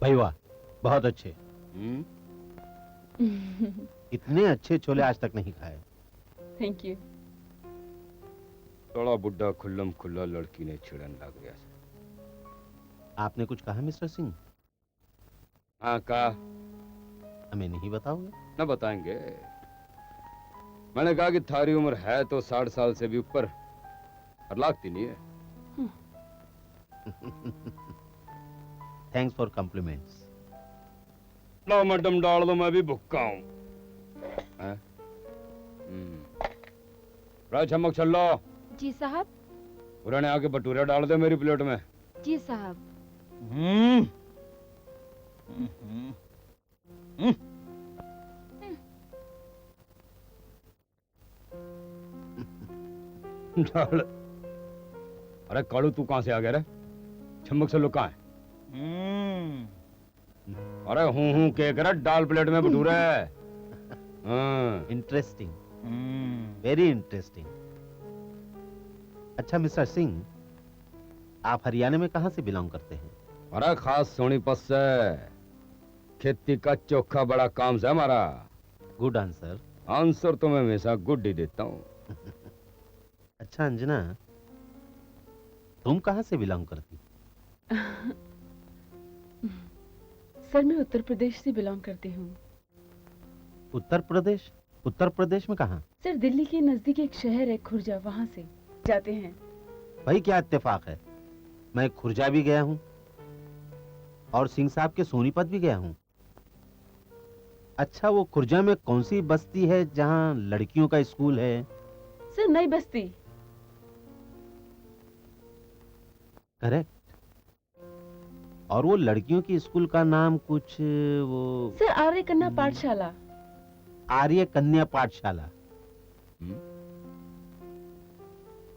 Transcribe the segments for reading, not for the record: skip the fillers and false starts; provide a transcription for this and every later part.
भाई वाह, बहुत अच्छे। इतने अच्छे छोले आज तक नहीं खाए। Thank you. थोड़ा बुढ़ा खुल्लम खुल्ला लड़की ने छिड़न लग गया। आपने कुछ कहा मिस्टर सिंह? हाँ कहा। हमें नहीं बताओगे? न बताएंगे। मैंने कहा कि थारी उम्र है तो 60 साल से भी ऊपर और लागती नहीं है। Thanks for compliments. लो मैडम डाल दो, मैं भी भुक्का हूं। चमक चल लो। जी साहब। पुराने आके भटूरे डाल दे मेरी प्लेट में। जी साहब। डाल। अरे कालू तू कहां से आ गया रे? चमक से लो कहां है? अरे हूं के कर डाल प्लेट में भटूरे। Interesting, very interesting. अच्छा मिस्टर सिंह, आप हरियाणा में कहां से बिलोंग करते हैं? अरे खास सोनीपत से। खेती का चोखा बड़ा काम है हमारा। Good answer. आंसर तो मैं हमेशा गुड ही देता हूँ। अच्छा अंजना, तुम कहां से बिलोंग करती? सर मैं उत्तर प्रदेश से बिलोंग करती हूँ। उत्तर प्रदेश? उत्तर प्रदेश में कहां? सर दिल्ली के नजदीक एक शहर है खुर्जा, वहां से जाते हैं। भाई क्या इत्तेफाक है, मैं खुर्जा भी गया हूं और सिंह साहब के सोनीपत भी गया हूं। अच्छा वो खुर्जा में कौन सी बस्ती है जहां लड़कियों का स्कूल है? सर नई बस्ती। करेक्ट। और वो लड़कियों की स्कूल का नाम कुछ वो सर आर्य कन्या पाठशाला। आर्य कन्या पाठशाला।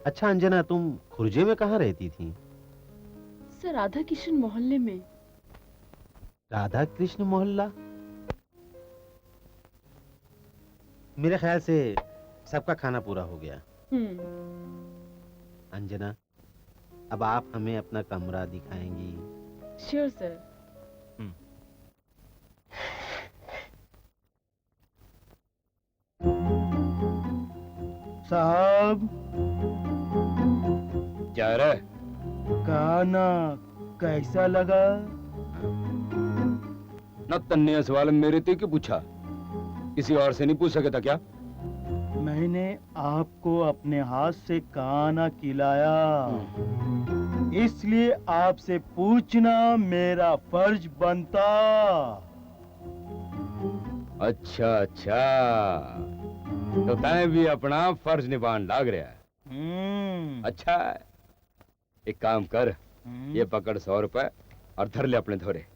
अच्छा अंजना, तुम खुर्जे में कहाँ रहती थी? सर राधा किशन मोहल्ले में। राधा कृष्ण मोहल्ला? मेरे ख्याल से सबका खाना पूरा हो गया। अंजना, अब आप हमें अपना कमरा दिखाएंगी? Sure sir. साहब क्या रे? खाना कैसा लगा? न तन्ने सवाल मेरे ते क्यों पूछा? किसी और से नहीं पूछ सके था क्या? मैंने आपको अपने हाथ से खाना खिलाया, इसलिए आपसे पूछना मेरा फर्ज बनता। अच्छा अच्छा, तो तैं भी अपना फर्ज निभान लाग रहा है। अच्छा एक काम कर, ये पकड़ 100 रुपए और धर ले अपने धोरे,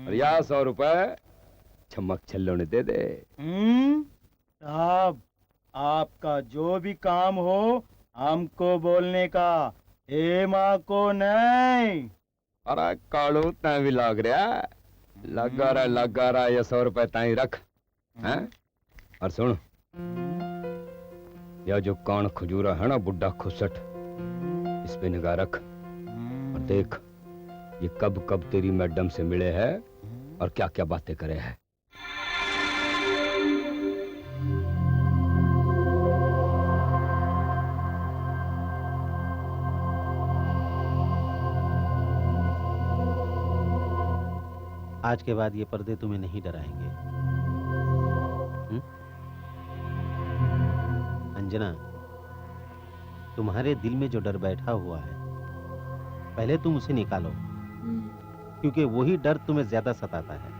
और या 100 रुपए चमक छल्लो ने दे दे। साहब आपका जो भी काम हो हमको बोलने का, माँ को नहीं। अरे कालू तैं भी लाग रहा है, लगा रहा ये 100 रुपए ताई रख हैं। और सुन, यह जो कान खजूरा है ना बुड्ढा खुसट, इस पे निगाह रख और देख ये कब कब तेरी मैडम से मिले हैं और क्या क्या बातें करे हैं। आज के बाद ये पर्दे तुम्हें नहीं डराएंगे। अंजना, तुम्हारे दिल में जो डर बैठा हुआ है पहले तुम उसे निकालो, क्योंकि वही डर तुम्हें ज्यादा सताता है।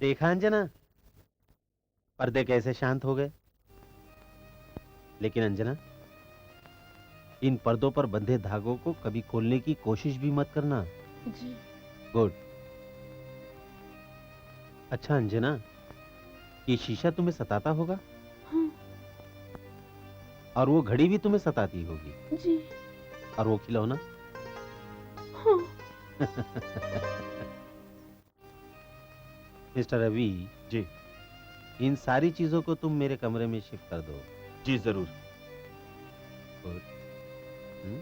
देखा अंजना, पर्दे कैसे शांत हो गए। लेकिन अंजना, इन पर्दों पर बंधे धागों को कभी खोलने की कोशिश भी मत करना। जी। गुड। अच्छा अंजना, ये शीशा तुम्हें सताता होगा? हाँ। और वो घड़ी भी तुम्हें सताती होगी? जी। और वो खिलौना? मिस्टर रवि जी। इन सारी चीजों को तुम मेरे कमरे में शिफ्ट कर दो। जी जरूर। Hmm?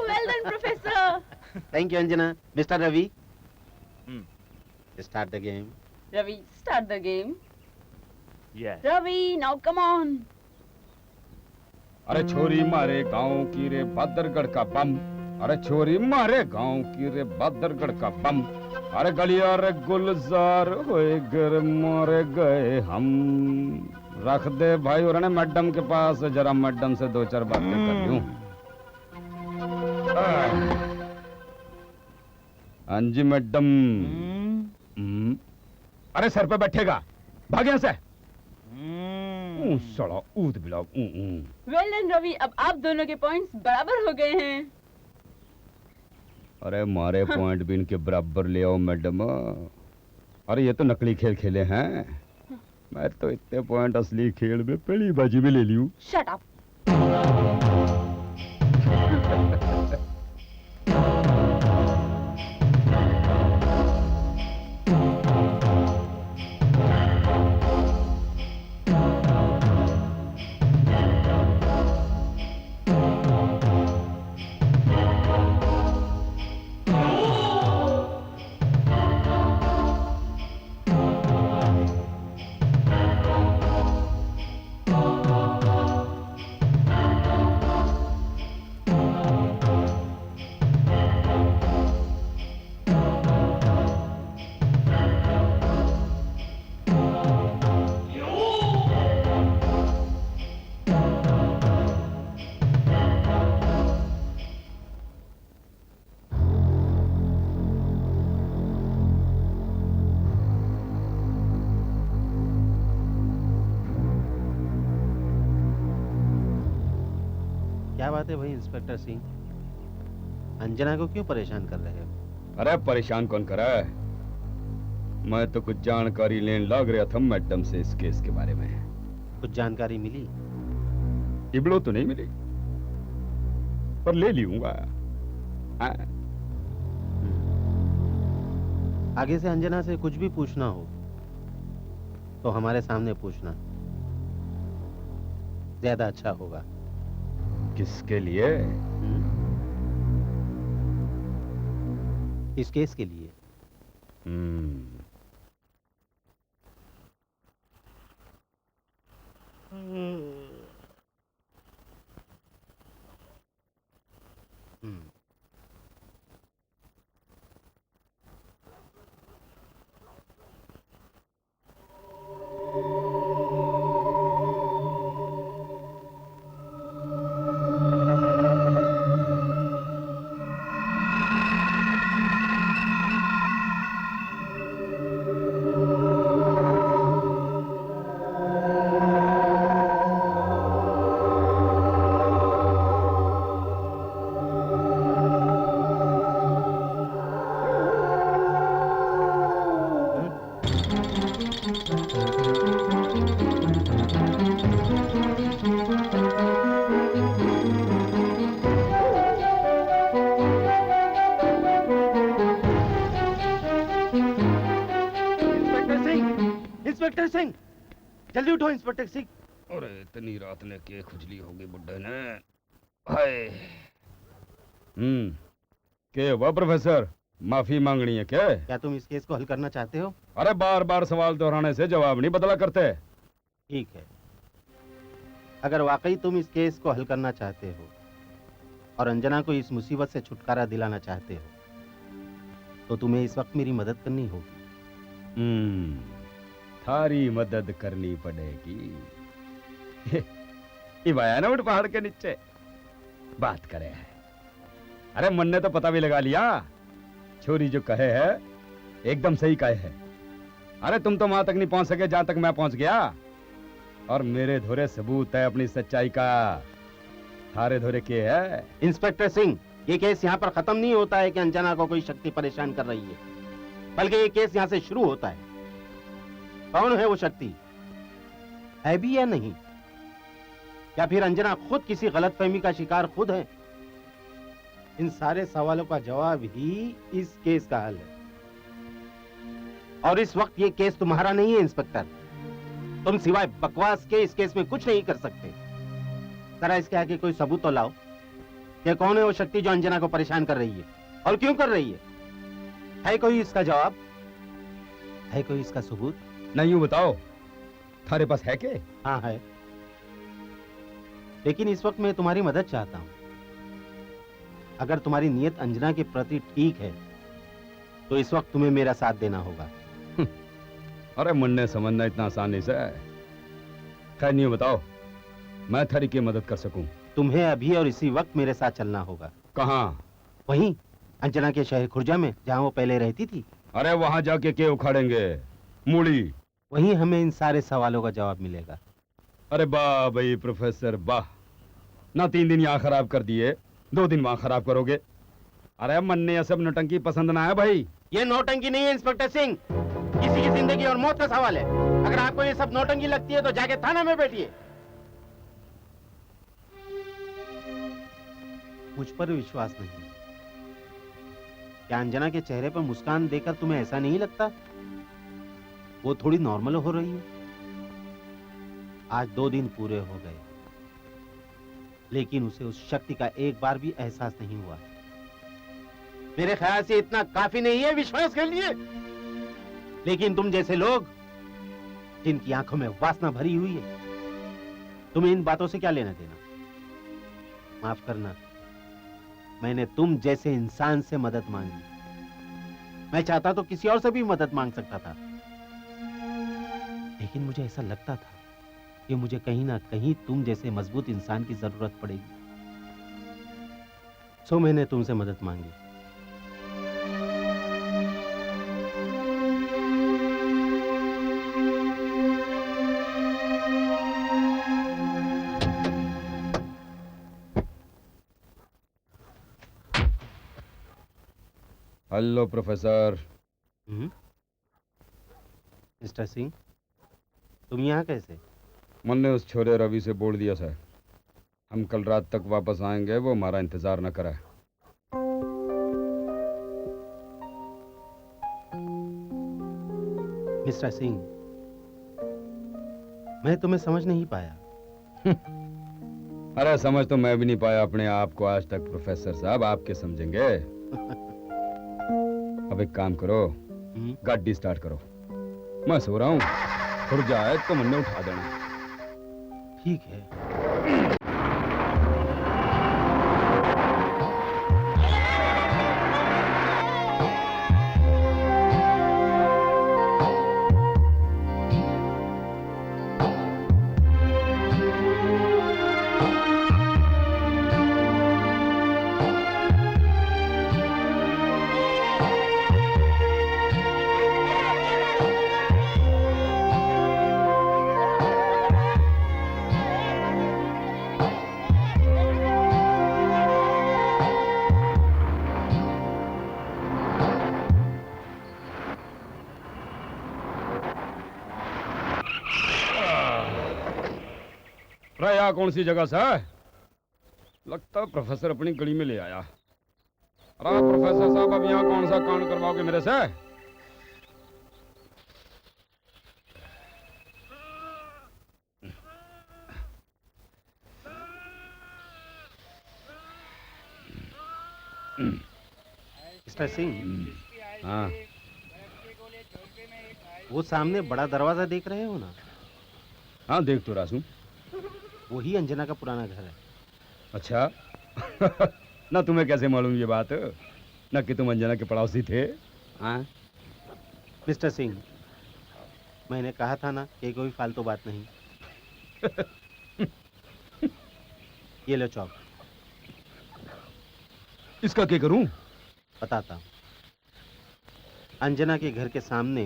Well done, Professor. Thank you Anjana. Mister Ravi hmm. Start the game. Ravi, start the game. Yes. Ravi, now come on. अरे छोरी मारे गांव की रे बहादुरगढ़ का बम। अरे छोरी मारे गांव की रे बहादुरगढ़ का बम। अरे गलिया रे गुलजार होए घर मारे गए हम। रख दे भाई और ने मैडम के पास, जरा मैडम से दो चार बातें कर लूं। हाँ जी मैडम। अरे सर पे बैठेगा, भाग यहाँ से। सड़ा ऊद बिला। Well done, Ravi. अब आप दोनों के पॉइंट्स बराबर हो गए हैं। अरे मारे पॉइंट भी इनके बराबर ले आओ मैडम। अरे ये तो नकली खेल खेले हैं, मैं तो इतने पॉइंट असली खेल में पहली बाजी में ले लियूं। Shut up. क्या बात है भाई इंस्पेक्टर सिंह, अंजना को क्यों परेशान कर रहे हो? अरे परेशान कौन करा है, मैं तो कुछ जानकारी लेने लग रहा था मैडम से इस केस के बारे में। कुछ जानकारी मिली? इबलो तो नहीं मिली, पर ले लूंगा। हाँ। आगे से अंजना से कुछ भी पूछना हो तो हमारे सामने पूछना, ज्यादा अच्छा होगा। किसके लिए? इस केस के लिए। इंस्पेक्टर सिंह, जल्दी उठो इंस्पेक्टर सिंह। अरे इतनी रात ने के खुजली होगी बुड्ढे ने। हाय। के हुआ प्रोफेसर, माफी मांगनी है क्या? क्या तुम इस केस को हल करना चाहते हो? अरे बार बार सवाल दोहराने से जवाब नहीं बदला करते। ठीक है, अगर वाकई तुम इस केस को हल करना चाहते हो और अंजना को इस मुसीबत से छुटकारा दिलाना चाहते हो तो तुम्हें इस वक्त मेरी मदद करनी होगी। थारी मदद करनी पड़ेगी। ये वाया ना उठ पहाड़ के नीचे बात करे है। अरे मन ने तो पता भी लगा लिया, छोरी जो कहे है एकदम सही कहे है। अरे तुम तो वहां तक नहीं पहुंच सके जहां तक मैं पहुंच गया, और मेरे धोरे सबूत है अपनी सच्चाई का। थारे धोरे के है? इंस्पेक्टर सिंह, ये केस यहाँ पर खत्म नहीं होता है कि अंजना को कोई शक्ति परेशान कर रही है, बल्कि ये केस यहाँ से शुरू होता है। कौन है वो शक्ति? है भी या नहीं? या फिर अंजना खुद किसी गलतफहमी का शिकार खुद है? इन सारे सवालों का जवाब ही इस केस का हल है। और इस वक्त ये केस तुम्हारा नहीं है इंस्पेक्टर। तुम सिवाय बकवास के इस केस में कुछ नहीं कर सकते। जरा इसके आगे कोई सबूत तो लाओ कि कौन है वो शक्ति जो अंजना को परेशान कर रही है और क्यों कर रही है? है कोई इसका जवाब? है कोई इसका सबूत? नहीं, यूं बताओ, थारे पास है के? हाँ है, लेकिन इस वक्त मैं तुम्हारी मदद चाहता हूं। अगर तुम्हारी नीयत अंजना के प्रति ठीक है तो इस वक्त तुम्हें मेरा साथ देना होगा। अरे मुन्ने समझना इतना आसान नहीं से। खैर नहीं, बताओ मैं थारी की मदद कर सकूं। तुम्हें अभी और इसी वक्त मेरे साथ चलना होगा। कहाँ? वहीं अंजना के शहर खुर्जा में, जहाँ वो पहले रहती थी। अरे वहां जाके के उखाड़ेंगे मूली? वहीं हमें इन सारे सवालों का जवाब मिलेगा। अरे वाह भाई प्रोफेसर वाह, ना 3 दिन यहाँ खराब कर दिए, 2 दिन वहां खराब करोगे। अरे मन ने यह सब नौटंकी पसंद ना है भाई। ये नौटंकी नहीं है इंस्पेक्टर सिंह, किसी की जिंदगी और मौत का सवाल है। अगर आपको ये सब नौटंकी लगती है तो जाके थाना में बैठिए। मुझ पर विश्वास नहीं? क्या अंजना के चेहरे पर मुस्कान देखकर तुम्हें ऐसा नहीं लगता वो थोड़ी नॉर्मल हो रही है? आज 2 दिन पूरे हो गए, लेकिन उसे उस शक्ति का एक बार भी एहसास नहीं हुआ। मेरे ख्याल से इतना काफी नहीं है विश्वास के लिए। लेकिन तुम जैसे लोग जिनकी आंखों में वासना भरी हुई है, तुम्हें इन बातों से क्या लेना देना? माफ करना, मैंने तुम जैसे इंसान से मदद मांगी। मैं चाहता तो किसी और से भी मदद मांग सकता था, लेकिन मुझे ऐसा लगता था कि मुझे कहीं ना कहीं तुम जैसे मजबूत इंसान की जरूरत पड़ेगी, सो मैंने तुमसे मदद मांगी। Hello professor. मिस्टर सिंह, तुम यहाँ कैसे? मैंने उस छोरे रवि से बोल दिया सर, हम कल रात तक वापस आएंगे, वो हमारा इंतजार न करे। मिस्टर सिंह, मैं तुम्हें समझ नहीं पाया। अरे समझ तो मैं भी नहीं पाया अपने आप को आज तक प्रोफेसर साहब, आपके समझेंगे। अब एक काम करो, गाड़ी स्टार्ट करो, मैं सो रहा हूँ, खुर जाए तो मन में उठा देना। ठीक है। यहाँ कौन सी जगह से है? लगता है प्रोफेसर अपनी गली में ले आया। अरे प्रोफेसर साहब, अब यहाँ कौन सा कांड करवाओगे मेरे से? मिस्टर सिंह, हाँ वो सामने बड़ा दरवाजा देख रहे हो ना, हाँ देख तो रासू। वही अंजना का पुराना घर है। अच्छा ना तुम्हें कैसे मालूम ये बात, ना कि तुम अंजना के पड़ोसी थे? हाँ मिस्टर सिंह, मैंने कहा था ना कि कोई फालतू बात नहीं। ये लो चौक। इसका क्या करूं? बताता हूं। अंजना के घर के सामने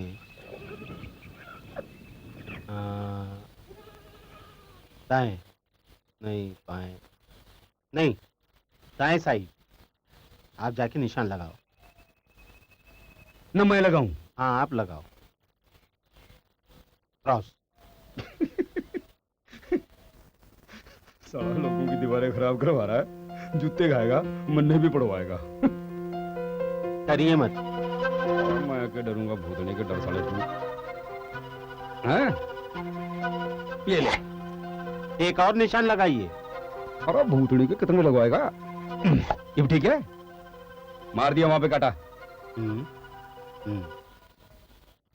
दाएं नहीं, बाएं नहीं, दाएं साइड आप जाके निशान लगाओ। ना मैं लगाऊं? हाँ आप लगाओ। क्रॉस। साला लोगों की दीवारें खराब करवा रहा है, जूते खाएगा, मन्ने भी पड़वाएगा। डरिए मत। मैं क्या डरूंगा, भूतने के डर साले तू। हैं? ये ले। एक और निशान लगाइए। अरे भूतनी के कितने लगवाएगा? ये ठीक है? मार दिया वहां पे काटा। हम्म, हम्म,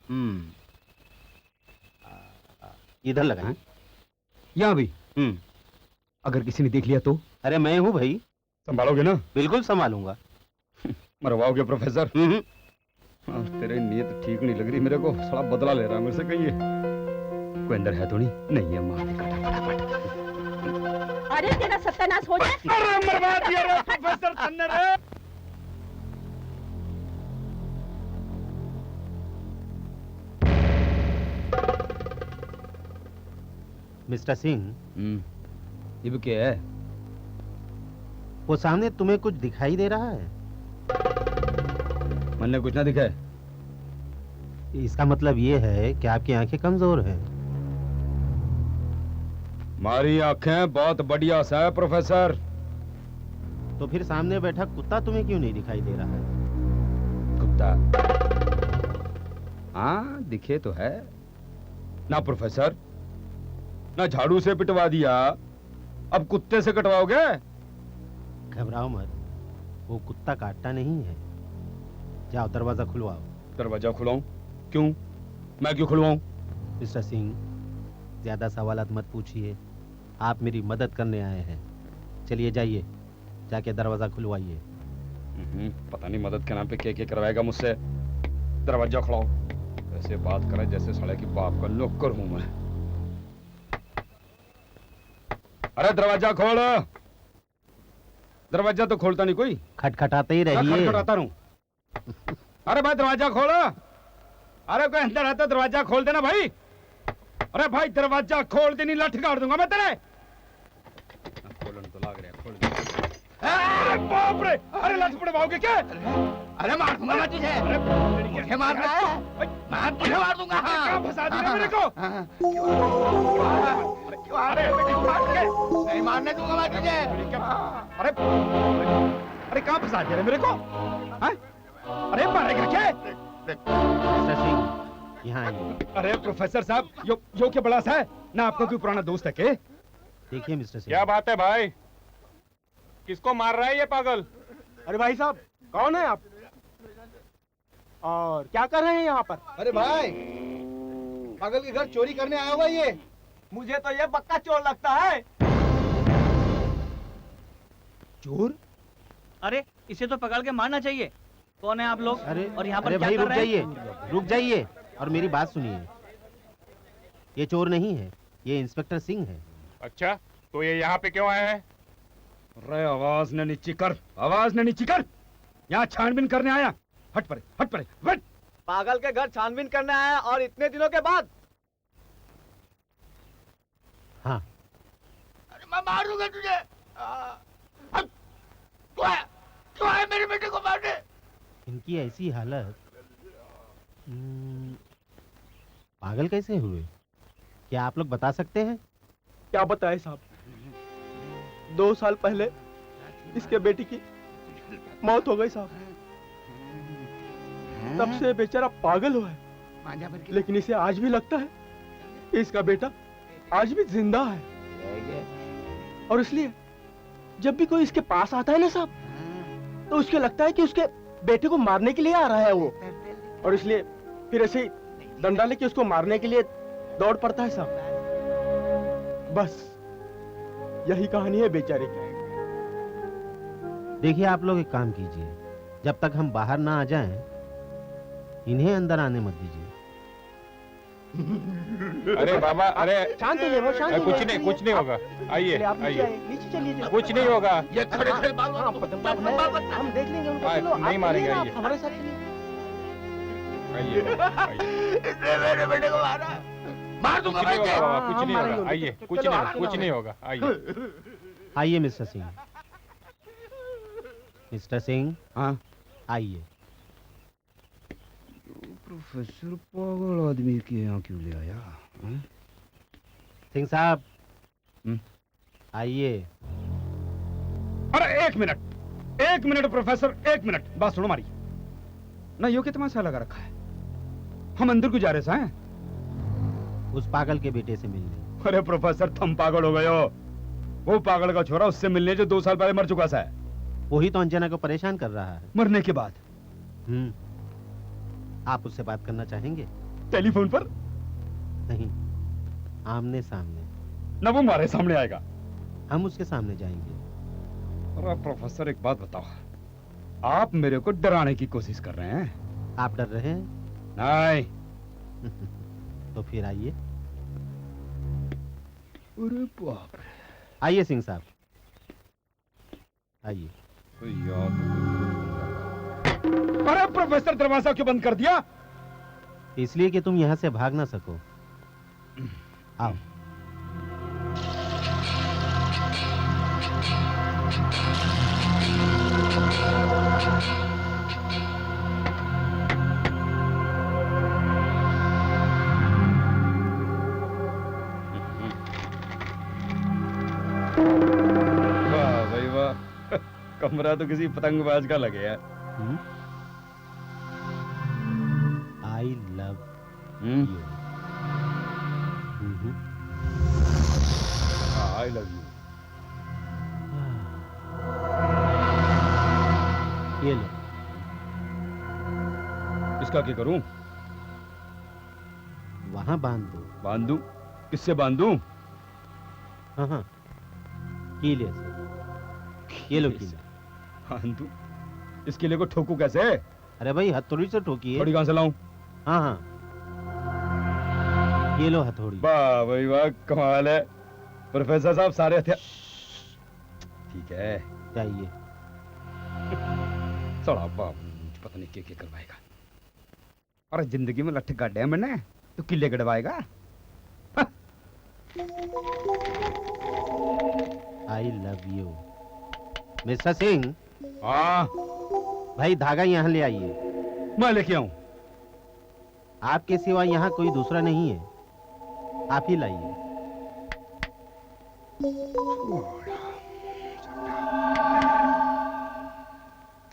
हम्म। इधर लगाएं। यहाँ भी? हम्म। अगर किसी ने देख लिया तो? अरे मैं हूँ भाई। संभालोगे ना? बिल्कुल संभालूंगा। मरवाओगे प्रोफेसर? तेरी नीयत ठीक नहीं लग रही मेरे को, साला बदला ले रहा है मेरे से कहीं। कोई अंदर है तो नहीं? नहीं है, मार दे काटा फटाफट। अरे तेरा सत्यानाश हो जाए। अरे मरवा दिया रे प्रोफेसर तन्ने रे। मिस्टर सिंह, ये भी क्या है? वो सामने तुम्हें कुछ दिखाई दे रहा है? मैंने कुछ ना दिखा है। इसका मतलब ये है कि आपकी आंखें कमजोर हैं। हमारी आंखें बहुत बढ़िया सा है प्रोफेसर। तो फिर सामने बैठा कुत्ता तुम्हें क्यों नहीं दिखाई दे रहा है? कुत्ता? हाँ दिखे तो है ना प्रोफेसर। ना झाड़ू से पिटवा दिया, अब कुत्ते से कटवाओगे? घबराओ मत, वो कुत्ता काटता नहीं है। जाओ दरवाजा खुलवाओ। दरवाजा खुलवाऊं? क्यों? मैं क्यों खुलवाऊं? मिस्टर सिंह, ज्यादा सवालात मत पूछिए, आप मेरी मदद करने आए हैं। चलिए जाइए, जाके दरवाजा खुलवाइए। पता नहीं मदद के नाम पे क्या करवाएगा मुझसे। दरवाजा खुलाओ। ऐसे बात करे जैसे साले की बाप का नौकर हूं मैं। अरे दरवाजा खोल। दरवाजा तो खोलता नहीं कोई। खटखटाते ही रहिए। खटखटाता रहूं। अरे भाई दरवाजा खोल। अरे कोई अंदर आता दरवाजा खोल देना भाई। अरे भाई दरवाजा खोल दे, नहीं लठ गाड़ दूंगा मैं तेरे। खोलने तो लाग रहा, खोल दे। अरे बाप रे, अरे लठ पड़वाओगे क्या? अरे मार दूंगा मैं तुझे। मुझे मारना है? मैं तुझे मार दूंगा। क्या फंसा दिया मेरे को? अरे नहीं मारने दूंगा मैं तुझे। अरे अरे कहाँ फंसा दिया मेरे को? अरे मारेगा क्या? मिस्टर सिंह, यहाँ आइए। अरे प्रोफेसर साहब, यो क्या बड़ा सा है ना, आपका कोई पुराना दोस्त है के? देखिए मिस्टर सिंह। क्या बात है भाई? किसको मार रहा है ये पागल? अरे भाई साहब, कौन है आप और क्या कर रहे हैं यहाँ पर? अरे भाई, पागल के घर चोरी करने आया हुआ ये। मुझे तो ये पक्का चोर लगता है। चोर? अरे इसे तो पकड़ के मारना चाहिए। कौन है आप लोग? अरे और यहाँ पर अरे क्या भाई कर रुक रहे हैं? जाइए, रुक जाइए और मेरी बात सुनिए। ये चोर नहीं है, ये इंस्पेक्टर सिंह है। अच्छा, तो ये यहाँ पे क्यों आया है? अरे आवाज न नीची कर, आवाज न नीची कर। यहाँ छानबीन करने आया। हट परे, हट परे, हट। पागल के घर छानबीन करने आया और इतने दिनों के बाद? हाँ। अरे मैं मार दूंगा तुझे। तू है मेरे बेटे को मारने। इनकी ऐसी हालत, पागल कैसे हुए? क्या आप लोग बता सकते हैं? क्या बताए साहब, 2 साल पहले इसके बेटी की मौत हो गई साहब। तब से बेचारा पागल हुआ है, लेकिन इसे आज भी लगता है कि इसका बेटा आज भी जिंदा है। और इसलिए जब भी कोई इसके पास आता है ना साहब, तो उसके लगता है कि उसके बेटे को मारने के लिए आ रहा है वो, और इसलिए फिर ऐसे ही डंडा लेके उसको मारने के लिए दौड़ पड़ता है साहब। बस यही कहानी है बेचारे की। देखिए आप लोग एक काम कीजिए, जब तक हम बाहर ना आ जाएं, इन्हें अंदर आने मत दीजिए। अरे बाबा, अरे शांत हो जाइए, वो शांत हो कुछ जाइए। नहीं, कुछ नहीं होगा। आइए, आप नीचे आइए, आइए, नीचे चलिए। कुछ नहीं होगा। ये खड़े खड़े बाल हाँ, पतंग है, हम देख लेंगे उनको। हाँ, चलो, आप नहीं मारेंगे, चलिए ना, आइए। आप हमारे साथ चलिए। आइए, आइए। इसने मेरे बेटे को मारा, मार दूंगा कुछ नहीं मैं। होगा बाबा, हाँ, कुछ नहीं मारेंगे होगा। उनको। आइए, चलो, कुछ नहीं, आप कुछ चलो। नहीं होगा। आइए। आइए मिस्टर सिंह। मिस्टर सिंह, हाँ आइए। प्रोफेसर पागल आदमी के यहाँ क्यों ले आया? सिंह साहब, हम्म? आइए। अरे एक मिनट प्रोफेसर, एक मिनट बात सुनो हमारी। ना यो कितना सा लगा रखा है, हम अंदर को जा रहे हैं। उस पागल के बेटे से मिलने। अरे प्रोफेसर तुम पागल हो गए हो। वो पागल का छोरा उससे मिलने जो 2 साल पहले मर चुका सा है। वही तो अंजना को परेशान कर रहा है। मरने के बाद आप उससे बात करना चाहेंगे? टेलीफोन पर नहीं, आमने सामने। ना वो हमारे सामने आएगा। हम उसके सामने जाएंगे। अरे प्रोफेसर एक बात बताओ, आप मेरे को डराने की कोशिश कर रहे हैं? आप डर रहे हैं? नहीं। तो फिर आइए। अरे बाप रे। आइए सिंह साहब, आइए। अरे प्रोफेसर दरवाजा क्यों बंद कर दिया? इसलिए कि तुम यहाँ से भाग ना सको। आओ। वाह भाई वाह, कमरा तो किसी पतंगबाज का लगे है। I love hmm? You. I love you. ये लो। इसका क्या करूं? वहां बांध दो। बांधू? किससे बांधू? हाँ हाँ, कीले से। ये लो कीला। बांधू? इस किले को ठोकू कैसे? अरे भाई हथौड़ी से ठोकिए। थोड़ी कहां से लाऊं? हाँ हाँ, ये लो हथौड़ी। वाह भाई वाह, कमाल है। प्रोफेसर साहब सारे हथियार ठीक है। चाहिए। सड़ा बाप, पता नहीं क्या करवाएगा। अरे जिंदगी में लट्ठे गाड़े हैं मैंने, तो किले गड़वाएगा। I love you. Mister Singh, हाँ भाई धागा यहाँ ले आइए। मैं लेके आऊं। आपके सिवा यहाँ कोई दूसरा नहीं है, आप ही लाइए।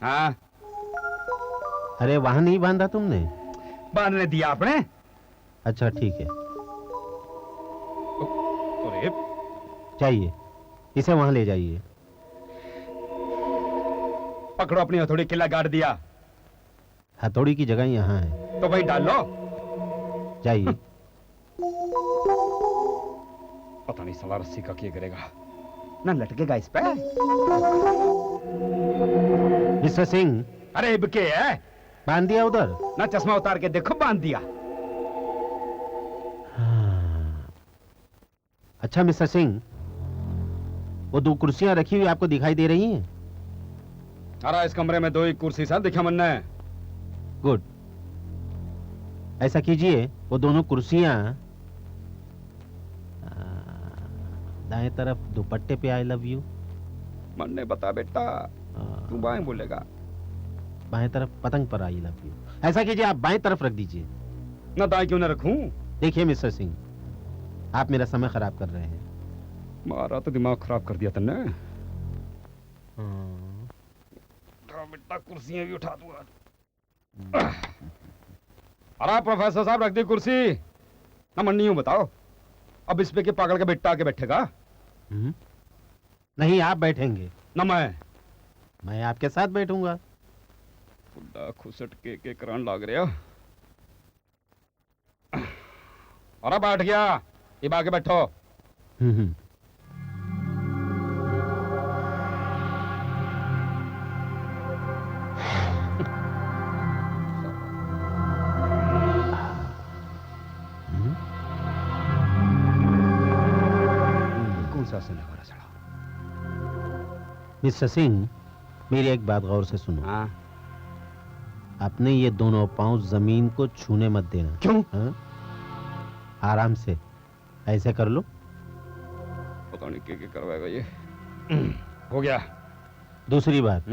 हाँ, अरे वहां नहीं बांधा तुमने? बांधने दिया आपने? अच्छा ठीक है, अरे चाहिए, इसे वहां ले जाइए। पकड़ो अपनी हथौड़ी, किला गाड़ दिया। हथौड़ी की जगह यहाँ है, तो भाई डाल लो। जाइए। पता नहीं साला रस्सी का क्या करेगा, ना लटकेगा इस पे। मिस्टर सिंह, अरे इबके है, बांध दिया उधर? ना चश्मा उतार के देखो, बांध दिया। हाँ। अच्छा मिस्टर सिंह, वो 2 कुर्सियां रखी हुई आपको दिखाई दे रही हैं? अरे इस कमरे में 2 ही कुर्सी सा दिखा मन है। गुड। ऐसा कीजिए, वो दोनों कुर्सियां दाएं तरफ दुपट्टे पे आई लव यू, मन ने बता बेटा, तू बाएं बोलेगा। बाएं तरफ पतंग पर आई लव यू। ऐसा कीजिए, आप बाएं तरफ रख दीजिए। ना दाएं क्यों ना रखूं? देखिए मिस्टर सिंह, आप मेरा समय खराब कर रहे हैं। मारा तो दिमाग खराब कर दिया तुमने। उठा बेटा, कुर्सियां भी उठा दूंगा। अरे प्रोफेसर साहब, रख दी कुर्सी। ना मन नहीं हूं, बताओ अब इस पे के पागल का बेटा आके बैठेगा? नहीं, आप बैठेंगे। ना मैं आपके साथ बैठूंगा। फुड्डा खुसट के करान लाग रहा। और बैठ गया, ये आके बैठो। कौन सा असर लगा सड़ा? मिस्टर सिंह, मेरी एक बात गौर से सुनो। हाँ। अपने ये दोनों पांव जमीन को छूने मत देना। क्यों? हाँ? आराम से ऐसे कर लो। पता नहीं क्या करवाएगा ये। हो गया। दूसरी बात,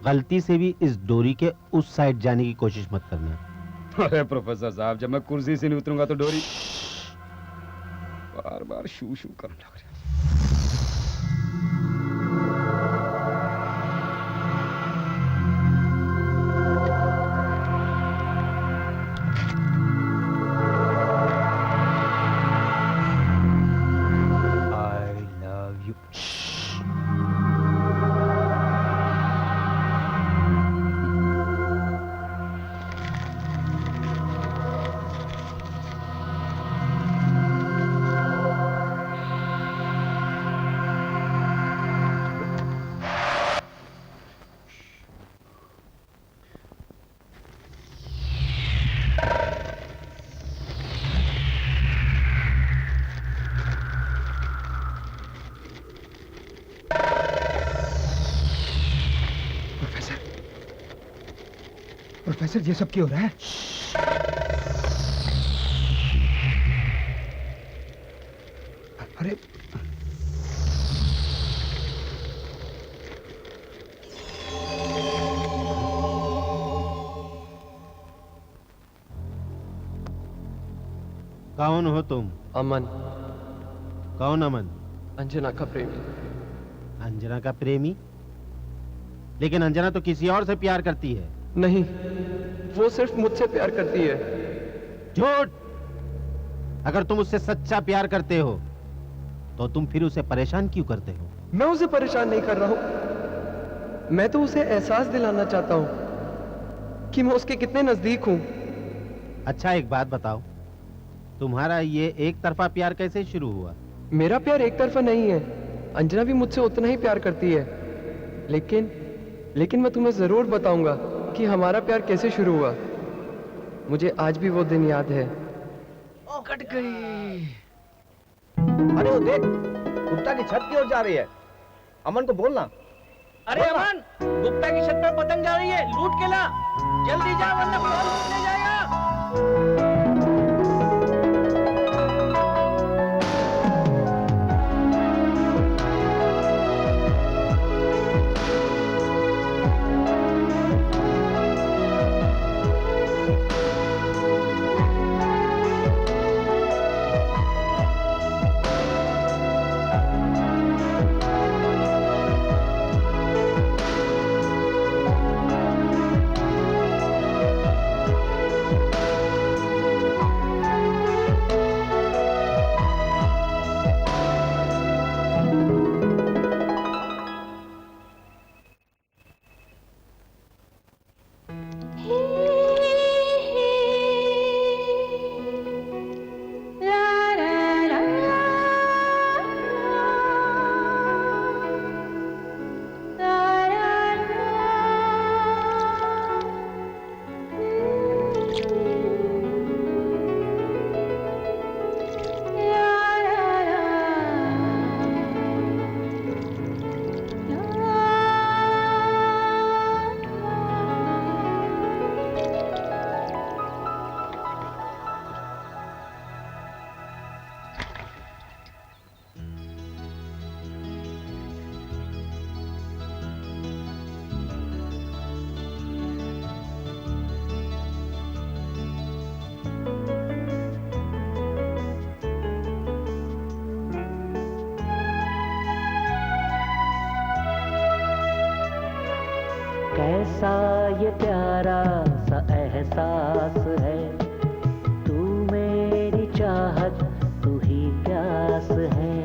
गलती से भी इस डोरी के उस साइड जाने की कोशिश मत करना। अरे प्रोफेसर साहब, जब मैं कुर्सी से नहीं उतरूंगा तो डोरी बार बार शू शू करने लग रहा। प्रोफेसर, ये सब क्यों हो रहा है? अरे कौन हो तुम? अमन, कौन अमन? अंजना का प्रेमी। अंजना का प्रेमी? लेकिन अंजना तो किसी और से प्यार करती है। नहीं, वो सिर्फ मुझसे प्यार करती है। झूठ! अगर तुम उससे सच्चा प्यार करते हो तो तुम फिर उसे परेशान क्यों करते हो? मैं उसे परेशान नहीं कर रहा हूं। मैं तो उसे एहसास दिलाना चाहता हूं कि मैं उसके कितने नजदीक हूं। अच्छा, एक बात बताओ, तुम्हारा ये एक तरफा प्यार कैसे शुरू हुआ? मेरा प्यार एक तरफा नहीं है। अंजना भी मुझसे उतना ही प्यार करती है। लेकिन मैं तुम्हें जरूर बताऊंगा कि हमारा प्यार कैसे शुरू हुआ। मुझे आज भी वो दिन याद है। कट गई। अरे वो देख, गुप्ता की छत की ओर जा रही है। अमन को बोलना। अरे अमन, गुप्ता की छत पर पतंग जा रही है, लूट के ला। जल्दी जा वरना कोई और लूट ले जाएगा। कैसा ये प्यारा सा एहसास है, तू मेरी चाहत तू ही प्यास है।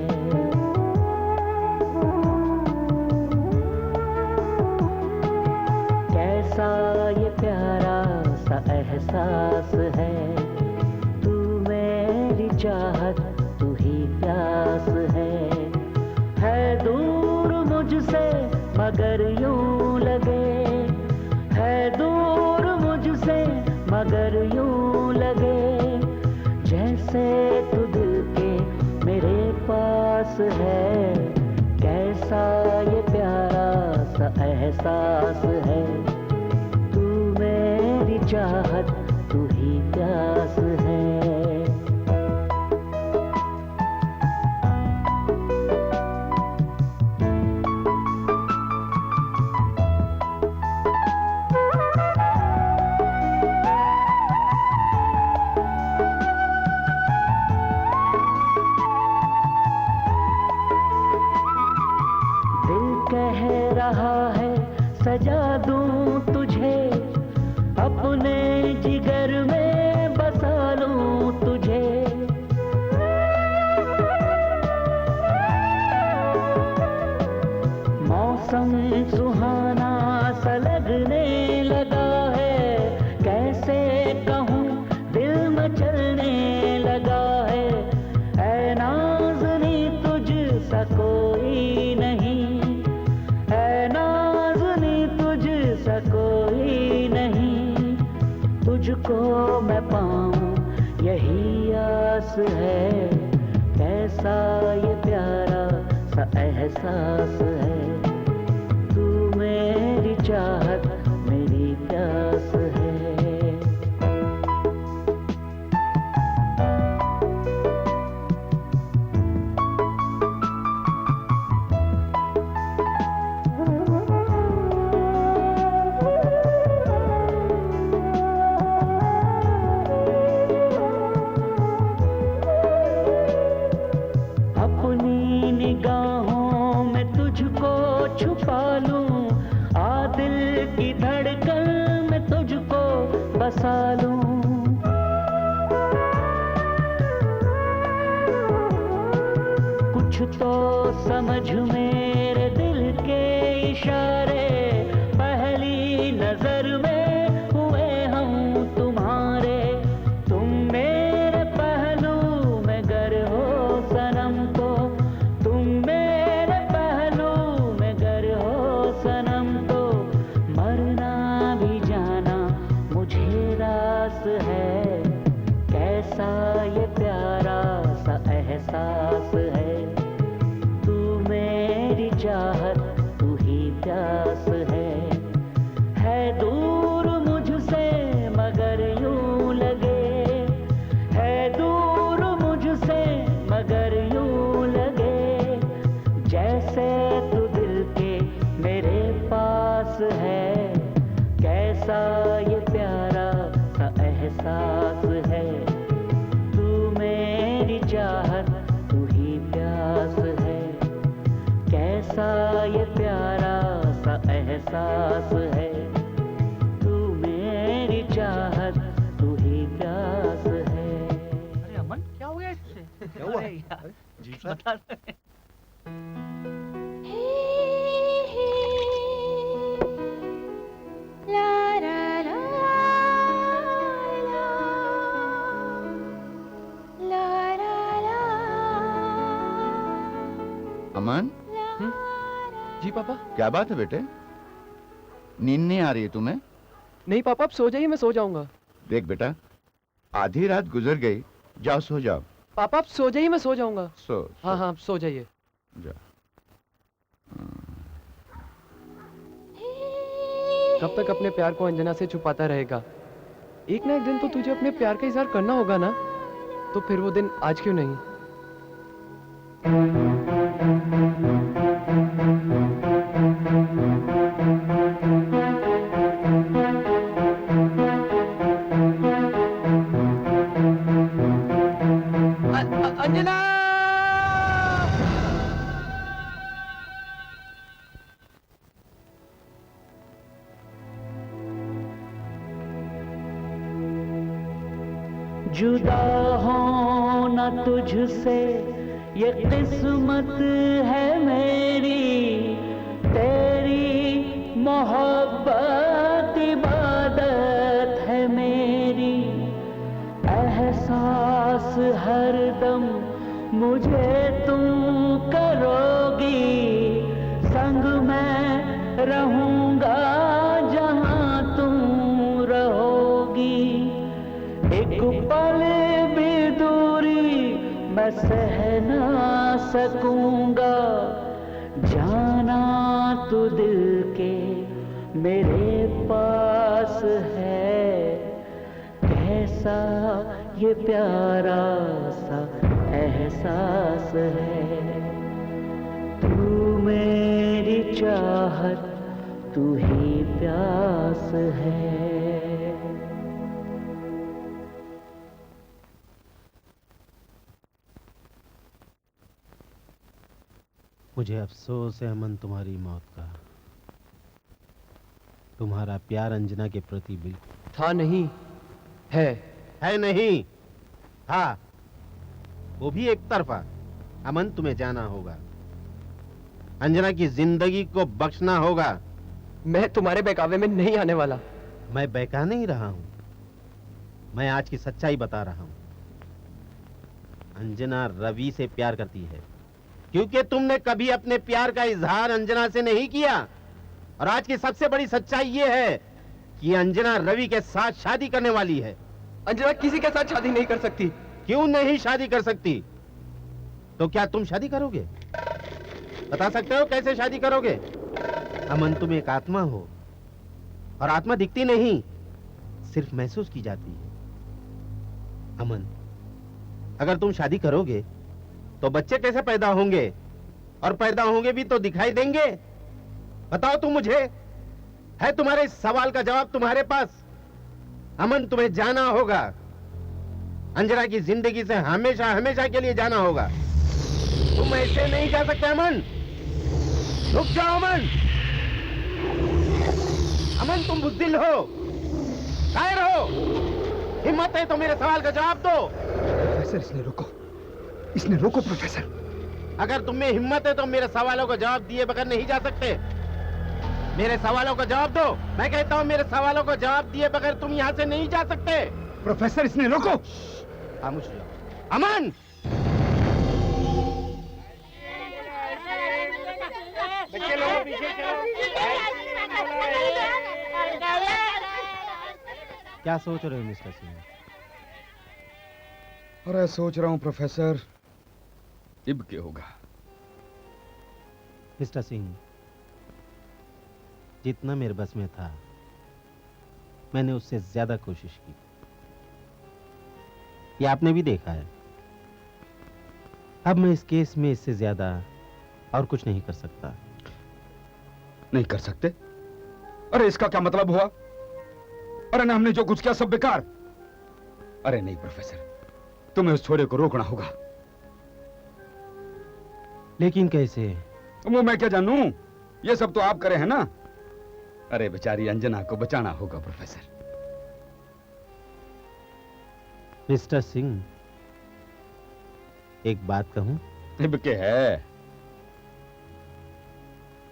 है, तू मेरी चाहत तू ही प्यास है दूर मुझसे मगर यूं लगे, है दूर मुझसे मगर यूं लगे, जैसे तू दिल के मेरे पास है, कैसा ये प्यारा सा एहसास है, तू मेरी चाहत तू ही प्यास है। सजा दूं तुझे अपने जिगर में बसा लूं तुझे, मौसम सुहाना सा लगने लगा है, कैसे कहूँ दिल मचलने लगा है, ऐ नाज़नी तुझ सा कोई नहीं, कोई नहीं, तुझको मैं पाऊं यही आस है, कैसा ये प्यारा सा एहसास है, तू मेरी चाहत मेरी प्यास है। छुपा लूं आ दिल की धड़कन में तुझको बसा लूं, कुछ तो समझ मेरे दिल के इशारे, पहली नजर में हुए हम तुम्हारे, तुम मेरे पहलू में गर हो सनम को, तुम मेरे पहलू में गर हो सनम को, मरना भी जाना मुझे रास है, कैसा ये प्यारा सा एहसास है, तू मेरी चाहत तू ही प्यास है दूर मुझसे मगर यूं लगे, है दूर मुझसे मगर यूं लगे, जैसे तू दिल के मेरे पास है, कैसा ये प्यारा सा एहसास है, तू मेरी चाहत तू ही प्यास है, कैसा ये प्यारा सा एहसास है, तू मेरी चाहत तू ही प्यास है। अरे अमन क्या हो गया इससे? क्या हुआ यार? जी बता अमन। जी पापा। क्या बात है बेटे, नींद नहीं आ रही है तुम्हें? नहीं पापा, अब सो जाइए, मैं सो जाऊंगा। देख बेटा, आधी रात गुजर गई, जाओ सो जाओ। पापा आप सो जाइए, मैं सो जाऊंगा। सो हाँ हाँ सो जाइए। जा। कब तक अपने प्यार को अंजना से छुपाता रहेगा? एक ना एक दिन तो तुझे अपने प्यार का इजहार करना होगा ना, तो फिर वो दिन आज क्यों नहीं? अंजना! जुदा होना तुझसे ये किस्मत है मेरी, तेरी मोहब्बत इबादत है मेरी, हरदम मुझे तुम करोगी, संग मैं रहूंगा जहां तुम रहोगी। एक पल भी दूरी मैं सह ना सकूंगा, जाना तो दिल के मेरे पास है। कैसा ये प्यारा सा एहसास है, तू मेरी चाहत तू ही प्यास है। मुझे अफसोस है अमन तुम्हारी मौत का। तुम्हारा प्यार अंजना के प्रति बिल्कुल था नहीं, है नहीं। हाँ, वो भी एक तरफा। अमन, तुम्हें जाना होगा, अंजना की जिंदगी को बख्शना होगा। मैं तुम्हारे बहकावे में नहीं आने वाला। मैं बहका नहीं रहा हूं, मैं आज की सच्चाई बता रहा हूं। अंजना रवि से प्यार करती है, क्योंकि तुमने कभी अपने प्यार का इजहार अंजना से नहीं किया। और आज की सबसे बड़ी सच्चाई यह है कि अंजना रवि के साथ शादी करने वाली है। अंजना किसी के साथ शादी नहीं कर सकती। क्यों नहीं शादी कर सकती? तो क्या तुम शादी करोगे? बता सकते हो कैसे शादी करोगे? अमन, तुम एक आत्मा हो, और आत्मा दिखती नहीं, सिर्फ महसूस की जाती है। अमन, अगर तुम शादी करोगे तो बच्चे कैसे पैदा होंगे? और पैदा होंगे भी तो दिखाई देंगे? बताओ तुम मुझे, है तुम्हारे इस सवाल का जवाब तुम्हारे पास? अमन, तुम्हें जाना होगा, अंजना की जिंदगी से हमेशा हमेशा के लिए जाना होगा। तुम ऐसे नहीं जा सकते अमन। रुक जाओ अमन। अमन, तुम बुज़दिल हो, कायर हो। हिम्मत है तो मेरे सवाल का जवाब दो। प्रोफेसर, इसने रोको प्रोफेसर। अगर तुम में हिम्मत है तो मेरे सवालों का जवाब दिए बगैर नहीं जा सकते। मेरे सवालों का जवाब दो। मैं कहता हूं मेरे सवालों का जवाब दिए बगैर तुम यहां से नहीं जा सकते। प्रोफेसर, इसने रोको। खामोश रहो। अमन, बच्चे लोगों पीछे क्या सोच रहे हो मिस्टर सिंह? अरे सोच रहा हूँ प्रोफेसर, इब क्या होगा? मिस्टर सिंह, जितना मेरे बस में था मैंने उससे ज्यादा कोशिश की। ये आपने भी देखा है। अब मैं इस केस में इससे ज्यादा और कुछ नहीं कर सकता। नहीं कर सकते? अरे इसका क्या मतलब हुआ? अरे ना, हमने जो कुछ किया सब बेकार। अरे नहीं प्रोफेसर, तुम्हें उस छोरे को रोकना होगा। लेकिन कैसे? वो मैं क्या जानूं, ये सब तो आप करे हैं ना। अरे बेचारी अंजना को बचाना होगा प्रोफेसर। मिस्टर सिंह, एक बात कहूं? इब के है?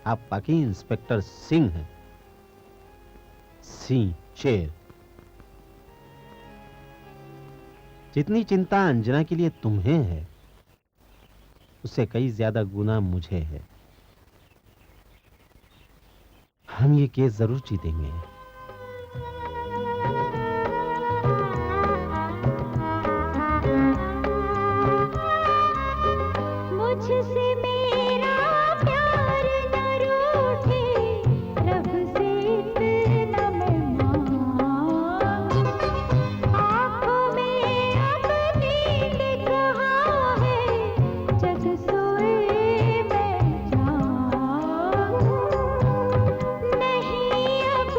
आप बाकी इंस्पेक्टर सिंह हैं। सिंह, शेर। जितनी चिंता अंजना के लिए तुम्हें है, उससे कई ज्यादा गुना मुझे है। हम ये केस जरूर जीतेंगे। मुझसे मेरा प्यार न रूठे, रब से इतना मैं मांगू। आँखों में अब नींद कहाँ है, जग सोए मैं जागूं। नहीं अब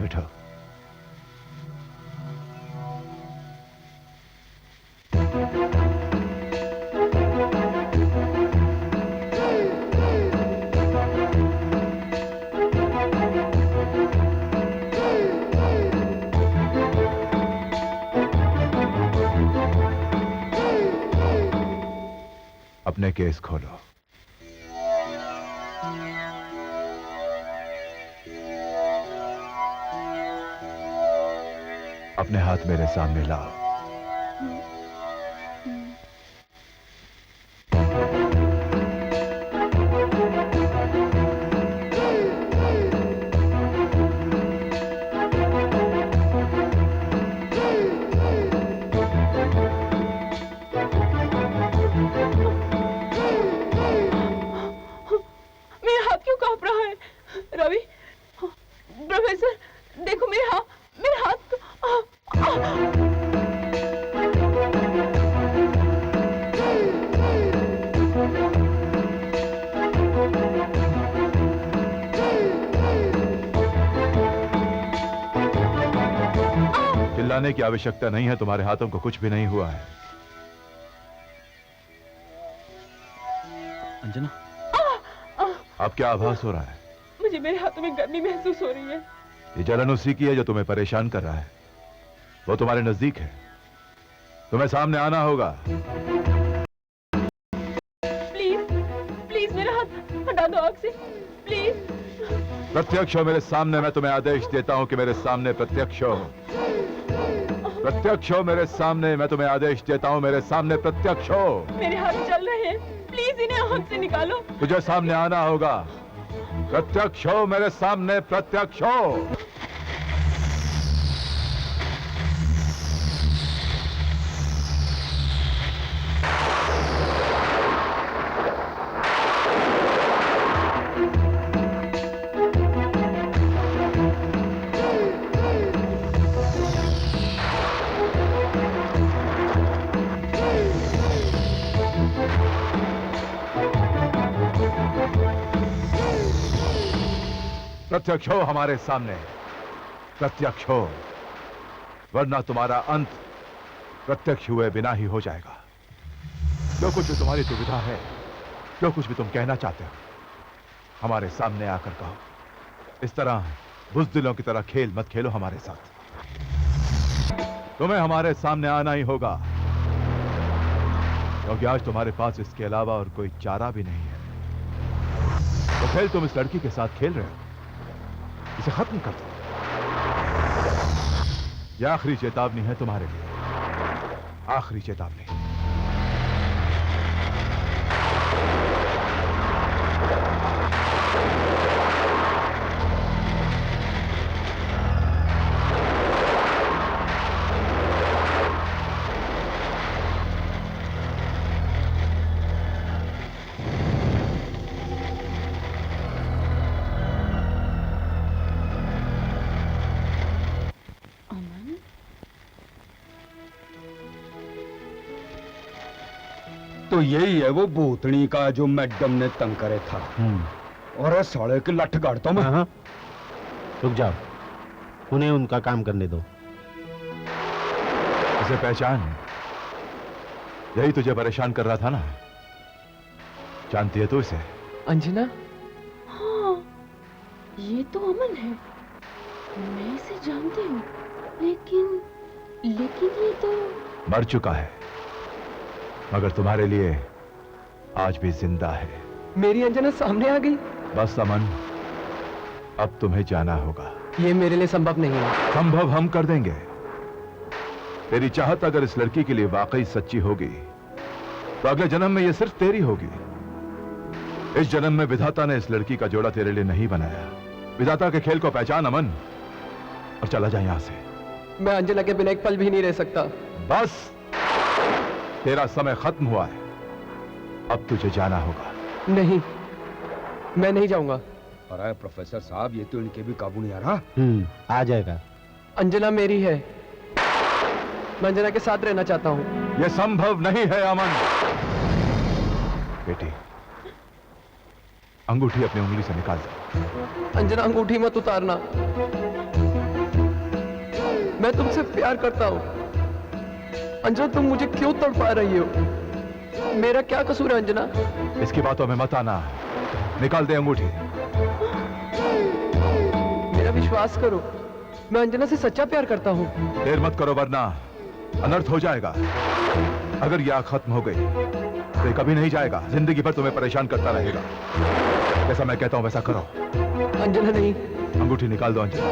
बैठो। अपने केस खोलो। अपने हाथ मेरे सामने लाओ। मेरा हाथ क्यों कांप रहा है? रवि, प्रोफेसर, देखो मेरे हाथ चिल्लाने की आवश्यकता नहीं है, तुम्हारे हाथों को कुछ भी नहीं हुआ है। अंजना, अब क्या आभास हो रहा है? मुझे मेरे हाथों में गर्मी महसूस हो रही है। ये जलन उसी की है जो तुम्हें परेशान कर रहा है। वो तुम्हारे नजदीक है, तुम्हें सामने आना होगा। प्लीज प्लीज मेरा हाथ हटा दो आग से, प्लीज। प्रत्यक्ष हो मेरे सामने, मैं तुम्हें आदेश देता हूं कि मेरे सामने प्रत्यक्ष हो। प्रत्यक्ष हो मेरे सामने, मैं तुम्हें आदेश देता हूं, मेरे सामने प्रत्यक्ष हो। मेरे हाथ चल रहे हैं, प्लीज इन्हें आग से निकालो। तुझे सामने आना होगा। प्रत्यक्ष हो मेरे सामने, प्रत्यक्ष हो। प्रत्यक्ष हो हमारे सामने, प्रत्यक्ष हो, वरना तुम्हारा अंत प्रत्यक्ष हुए बिना ही हो जाएगा। जो कुछ भी तुम्हारी दुविधा है, जो कुछ भी तुम कहना चाहते हो, हमारे सामने आकर कहो। इस तरह बुज़दिलों की तरह खेल मत खेलो हमारे साथ। तुम्हें हमारे सामने आना ही होगा, क्योंकि आज तुम्हारे पास इसके अलावा और कोई चारा भी नहीं है। तो खेल तुम इस लड़की के साथ खेल रहे हो, इसे खत्म कर दो। यह आखिरी चेतावनी है तुम्हारे लिए, आखिरी चेतावनी। तो यही है वो भूतनी का जो मैडम ने तंग करे था। और साले के लठ गाड़ता हूं मैं। रुक जाओ, उन्हें उनका काम करने दो। इसे पहचान, यही तुझे परेशान कर रहा था ना। जानती है तू इसे? अंजना? हाँ, ये तो अमन है। मैं इसे जानती हूँ, लेकिन ये तो मर चुका है, मगर तुम्हारे लिए आज भी जिंदा है। मेरी अंजना सामने आ गई। बस अमन, अब तुम्हें जाना होगा। ये मेरे लिए संभव नहीं है। संभव हम कर देंगे। तेरी चाहत अगर इस लड़की के लिए वाकई सच्ची होगी, तो अगले जन्म में ये सिर्फ तेरी होगी। इस जन्म में विधाता ने इस लड़की का जोड़ा तेरे लिए नहीं बनाया। विधाता के खेल को पहचान अमन, और चला जा यहां से। मैं अंजना के बिना एक पल भी नहीं रह सकता। बस, तेरा समय खत्म हुआ है, अब तुझे जाना होगा। नहीं, मैं नहीं जाऊंगा। अरे प्रोफेसर साहब, ये तो इनके भी काबू नहीं आ रहा। आ जाएगा। अंजना मेरी है, मैं अंजना के साथ रहना चाहता हूँ। यह संभव नहीं है अमन। बेटी, अंगूठी अपनी उंगली से निकाल दो। अंजना, अंगूठी मत उतारना। मैं तुमसे प्यार करता हूँ। अंजना तुम मुझे क्यों तड़पा रही हो? मेरा क्या कसूर है अंजना? इसकी बातों में मत आना। निकाल दे अंगूठी। मेरा विश्वास करो, मैं अंजना से सच्चा प्यार करता हूँ। देर मत करो वरना अनर्थ हो जाएगा। अगर यह आग खत्म हो गई तो ये कभी नहीं जाएगा, जिंदगी भर तुम्हें परेशान करता रहेगा। जैसा मैं कहता हूँ वैसा करो। अंजना नहीं। अंगूठी निकाल दो अंजना।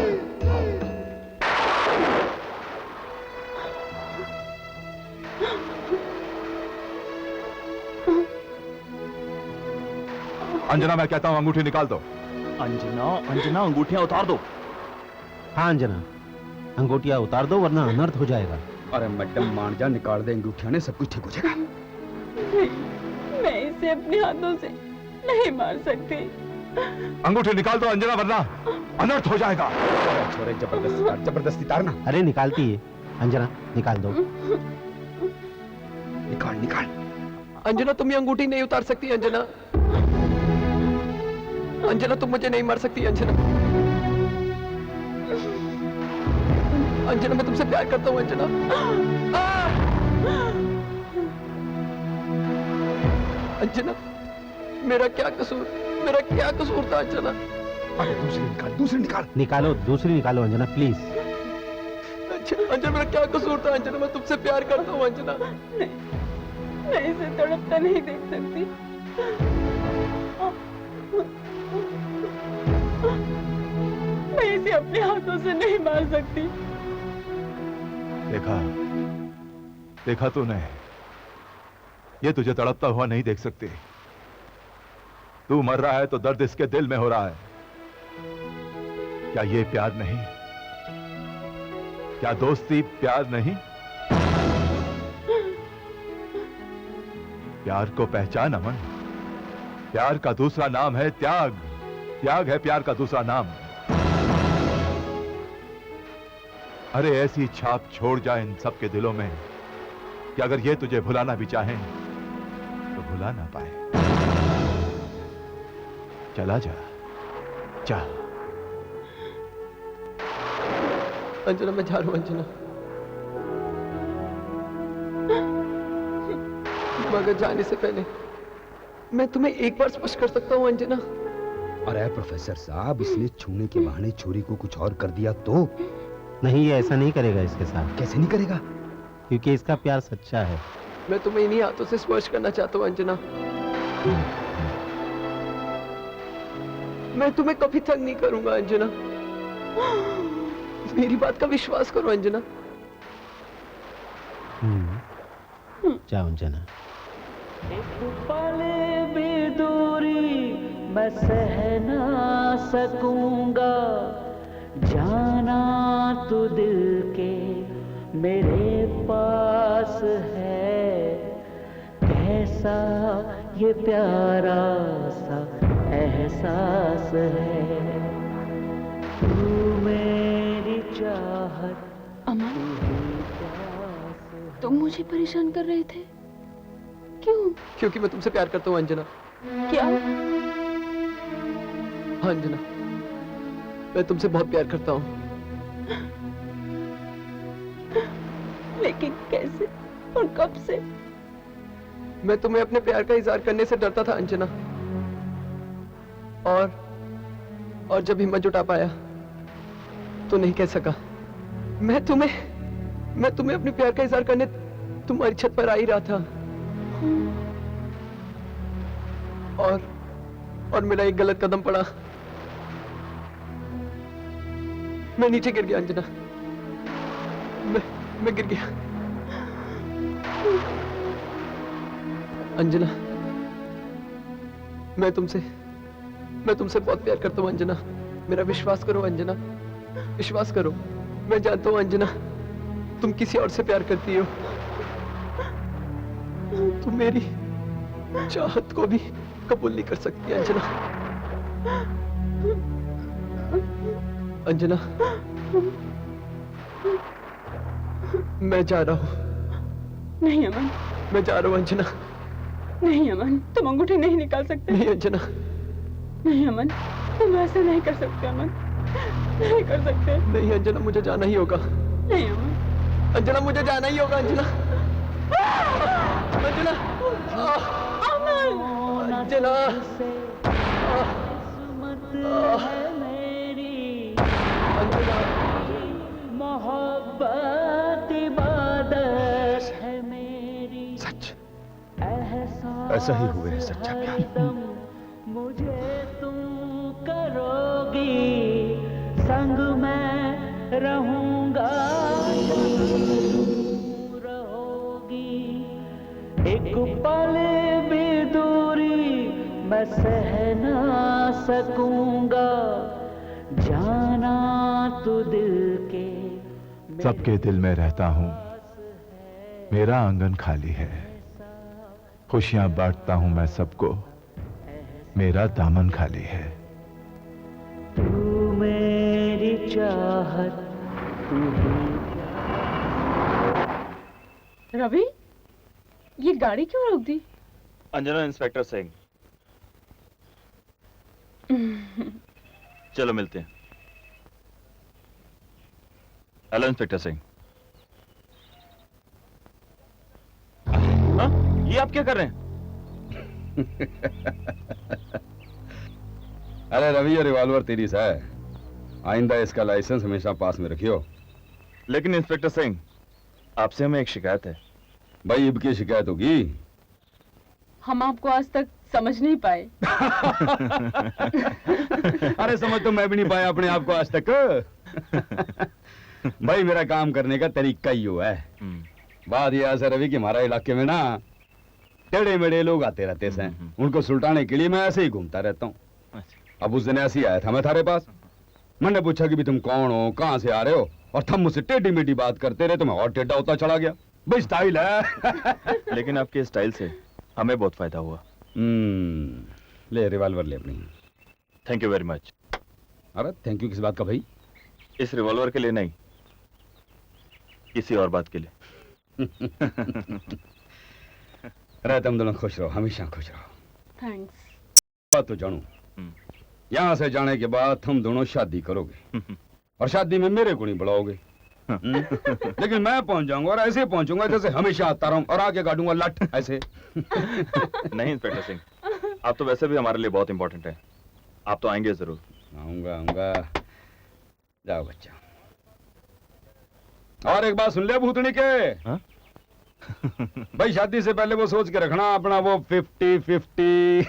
अंजना मैं कहता हूँ अंगूठी निकाल दो। अंजना अंगूठियां उतार दो। हाँ अंजना, अंगूठियां उतार दो वरना अनर्थ हो जाएगा। अरे मैडम मान जा, निकाल दे अंगूठियां ने, सब कुछ ठीक हो जाएगा। नहीं, मैं इसे अपने हाथों से नहीं मार सकती। अंगूठी निकाल दो अंजना वरना अनर्थ हो जाएगा। छोरे जबरदस्ती तारना। अरे निकालती है अंजना, निकाल दो। निकाल। अंजना तुम ये अंगूठी नहीं उतार सकती। अंजना तुम मुझे नहीं मार सकती। अंजना मैं तुमसे प्यार करता हूँ। अंजना मेरा क्या कसूर था अंजना? अरे दूसरी निकाल। दूसरी निकालो अंजना प्लीज। अंजना मेरा क्या कसूर था? अंजना मैं तुमसे प्यार करता हूँ। अंजना मैं इसे तड़पता नहीं देख सकती। मैं इसे अपने हाथों से नहीं मार सकती। देखा तूने, ये तुझे तड़पता हुआ नहीं देख सकती। तू मर रहा है तो दर्द इसके दिल में हो रहा है। क्या ये प्यार नहीं? क्या दोस्ती प्यार नहीं? प्यार को पहचान अमन। प्यार का दूसरा नाम है त्याग। त्याग है प्यार का दूसरा नाम। अरे ऐसी छाप छोड़ जा इन सबके दिलों में कि अगर ये तुझे भुलाना भी चाहें तो भुला ना पाए। चला जा। अंजना मैं जा रहा हूं। अंजना मगर जाने से पहले मैं तुम्हें एक बार स्पष्ट कर सकता हूं अंजना। अरे प्रोफेसर साहब, इसने छूने के बहाने छोरी को कुछ और कर दिया तो? नहीं, ये ऐसा नहीं करेगा इसके साथ। कैसे नहीं करेगा? क्योंकि इसका प्यार सच्चा है। मैं तुम्हें इन्हीं हाथों से स्पर्श करना चाहता हूँ अंजना। मैं तुम्हें कभी तंग नहीं करूंगा अंजना। मेरी बात का विश्वास करो अंजना। जाओ अंजना। एक पल भी दूरी मैं सह ना सकूंगा, जाना तू दिल के मेरे पास है। कैसा ये प्यारा सा एहसास है, तू मेरी चाहत। अमन, तुम मुझे परेशान कर रहे थे, क्यों? क्योंकि मैं तुमसे प्यार करता हूँ अंजना। क्या? हाँ अंजना, मैं तुमसे बहुत प्यार करता हूँ। लेकिन कैसे और कब से? मैं तुम्हें अपने प्यार का इजहार करने से डरता था अंजना, और जब हिम्मत जुटा पाया तो नहीं कह सका। मैं तुम्हें अपने प्यार का इजहार करने तुम्हारी छत पर आ ही रहा था, और मेरा एक गलत कदम पड़ा। मैं नीचे गिर गया अंजना। मैं गिर गया अंजना। मैं तुमसे बहुत प्यार करता हूँ अंजना। मेरा विश्वास करो अंजना, विश्वास करो। मैं जानता हूँ अंजना, तुम किसी और से प्यार करती हो। तुम मेरी चाहत को भी कबूल नहीं कर सकती अंजना। अंजना, मैं जा रहा हूँ। नहीं अमन, मैं जा रहा हूँ अंजना। नहीं अमन, तुम अंगूठी नहीं निकाल सकते। नहीं अंजना, नहीं अमन, तुम ऐसा नहीं कर सकते। अमन, नहीं कर सकते। नहीं अंजना, मुझे जाना ही होगा। नहीं अमन। अंजना मुझे जाना ही होगा अंजना। अंजना अंजना मोहब्बत इबादत है मेरी। सच ऐसा ही हुए है सच्चा प्यार। मुझे तुम करोगी संग मैं रहूंगा, रहोगी एक पल भी दूरी मैं सह ना सकूंगा, जाना तू दिल के सबके दिल में रहता हूं, मेरा आंगन खाली है, खुशियां बांटता हूं मैं सबको, मेरा दामन खाली है। तू मेरी चाहत तू रवि, ये गाड़ी क्यों रोक दी? अंजना, इंस्पेक्टर सिंह। चलो मिलते हैं। Hello inspector Singh. हाँ? ये आप क्या कर रहे हैं? अरे रवि, ये रिवॉल्वर तेरी सा है, आइंदा इसका लाइसेंस हमेशा पास में रखियो। लेकिन इंस्पेक्टर सिंह, आपसे हमें एक शिकायत है। भाई इब की शिकायत होगी? हम आपको आज तक समझ नहीं पाए। अरे समझ तो मैं भी नहीं पाया अपने आप को आज तक। भाई मेरा काम करने का तरीका ही हुआ है। बात यह है रवि कि हमारा इलाके में ना टेढ़े मेढ़े लोग आते रहते हैं, उनको सुलटाने के लिए मैं ऐसे ही घूमता रहता हूँ। अब उस दिन ऐसे ही आया था मैं थारे पास, मैंने पूछा कि भी तुम कौन हो, कहाँ से आ रहे हो, और तुम मुझसे टेढ़ी मेढ़ी बात करते रहे तो मैं और टेढ़ा होता चला गया। भाई स्टाइल है। लेकिन आपके स्टाइल से हमें बहुत फायदा हुआ। ले रिवॉल्वर ले अपनी। Thank you very much. अरे थैंक यू किस बात का भाई? इस रिवॉल्वर के लिए नहीं, किसी और बात के लिए। अरे तुम दोनों खुश रहो, हमेशा खुश रहो। थैंक्स। बात तो जानू, यहाँ से जाने के बाद तुम दोनों शादी करोगे और शादी में मेरे को नहीं बुलाओगे। लेकिन मैं पहुंच जाऊंगा और ऐसे पहुंचूंगा जैसे हमेशा आता रहा हूं, और आगे काटूंगा लट ऐसे। नहीं इंस्पेक्टर सिंह, आप तो वैसे भी हमारे लिए बहुत इंपॉर्टेंट है, आप तो आएंगे जरूर। आऊंगा आऊंगा। जाओ बच्चा। और एक बात सुन ले भूतनी के, भाई शादी से पहले वो सोच के रखना अपना वो 50-50।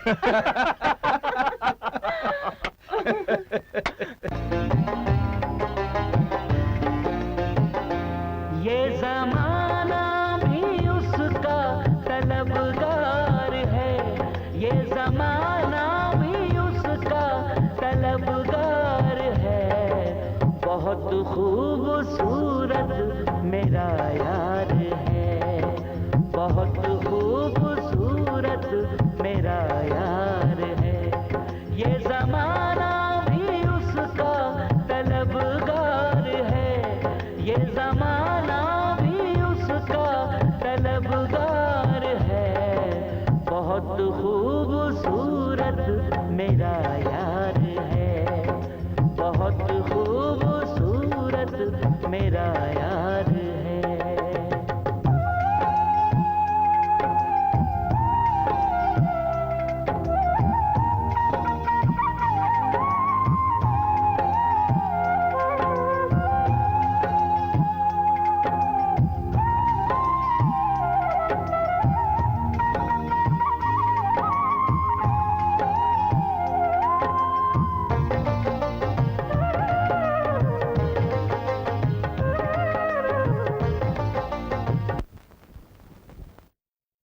ये जमाना भी उसका तलबगार है, ये जमाना भी उसका तलबगार है, बहुत खूबसूरत मेरा यार है, बहुत खूबसूरत मेरा यार है, ये जमाना भी उसका तलबगार है, ये जमाना भी उसका तलबगार है, बहुत खूबसूरत मेरा यार है, बहुत खूबसूरत मेरा यार।